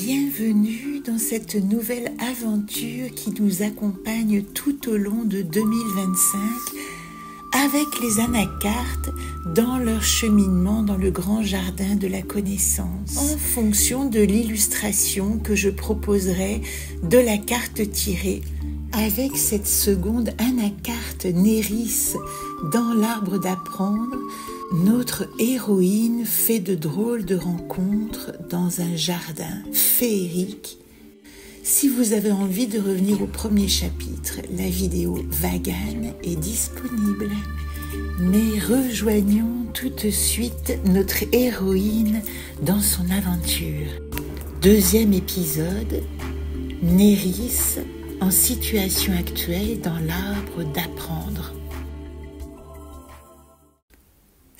Bienvenue dans cette nouvelle aventure qui nous accompagne tout au long de 2025 avec les anacartes dans leur cheminement dans le grand jardin de la connaissance en fonction de l'illustration que je proposerai de la carte tirée avec cette seconde anacarte Néris dans l'arbre d'apprendre. Notre héroïne fait de drôles de rencontres dans un jardin féerique. Si vous avez envie de revenir au premier chapitre, la vidéo Vagan est disponible. Mais rejoignons tout de suite notre héroïne dans son aventure. Deuxième épisode, Néris en situation actuelle dans l'arbre d'apprendre.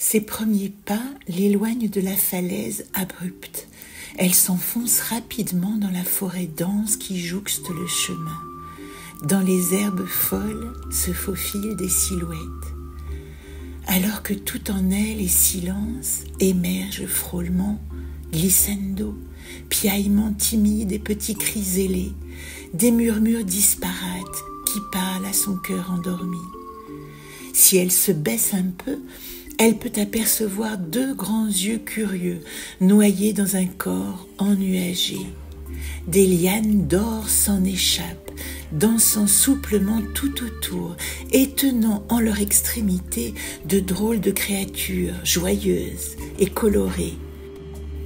Ses premiers pas l'éloignent de la falaise abrupte. Elle s'enfonce rapidement dans la forêt dense qui jouxte le chemin. Dans les herbes folles se faufilent des silhouettes. Alors que tout en elle est silence, émerge frôlement, glissando, piaillement timide et petits cris zélés, des murmures disparates qui parlent à son cœur endormi. Si elle se baisse un peu, elle peut apercevoir deux grands yeux curieux noyés dans un corps ennuagé. Des lianes d'or s'en échappent, dansant souplement tout autour et tenant en leur extrémité de drôles de créatures joyeuses et colorées.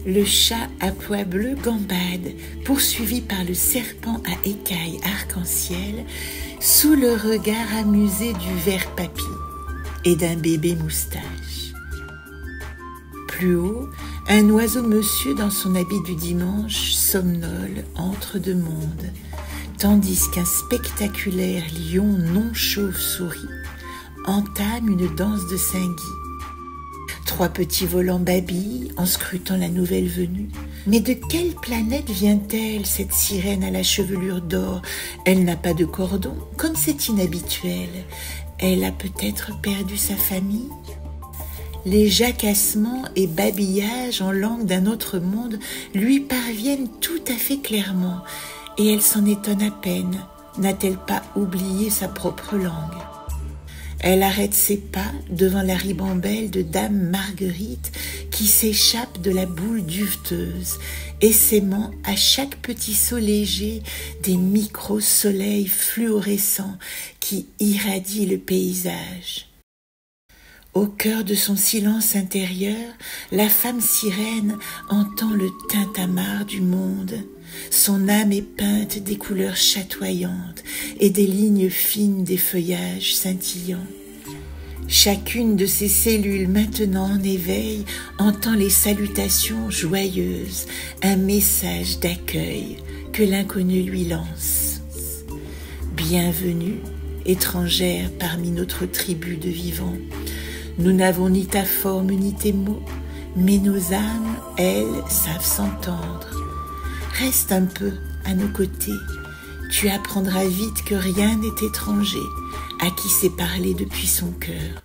Le chat à pois bleus gambade, poursuivi par le serpent à écailles arc-en-ciel, sous le regard amusé du ver papy et d'un bébé moustache. Plus haut, un oiseau monsieur dans son habit du dimanche somnole entre deux mondes, tandis qu'un spectaculaire lion non chauve-souris entame une danse de Saint-Guy. Trois petits volants babillent en scrutant la nouvelle venue. Mais de quelle planète vient-elle, cette sirène à la chevelure d'or? Elle n'a pas de cordon, comme c'est inhabituel. Elle a peut-être perdu sa famille? Les jacassements et babillages en langue d'un autre monde lui parviennent tout à fait clairement, et elle s'en étonne à peine. N'a-t-elle pas oublié sa propre langue? Elle arrête ses pas devant la ribambelle de Dame Marguerite qui s'échappe de la boule duveteuse, essaimant à chaque petit saut léger des micro-soleils fluorescents qui irradient le paysage. Au cœur de son silence intérieur, la femme sirène entend le tintamarre du monde. Son âme est peinte des couleurs chatoyantes et des lignes fines des feuillages scintillants. Chacune de ses cellules maintenant en éveil entend les salutations joyeuses, un message d'accueil que l'inconnu lui lance. Bienvenue, étrangère parmi notre tribu de vivants. Nous n'avons ni ta forme ni tes mots, mais nos âmes, elles, savent s'entendre. Reste un peu à nos côtés, tu apprendras vite que rien n'est étranger à qui sait parler depuis son cœur.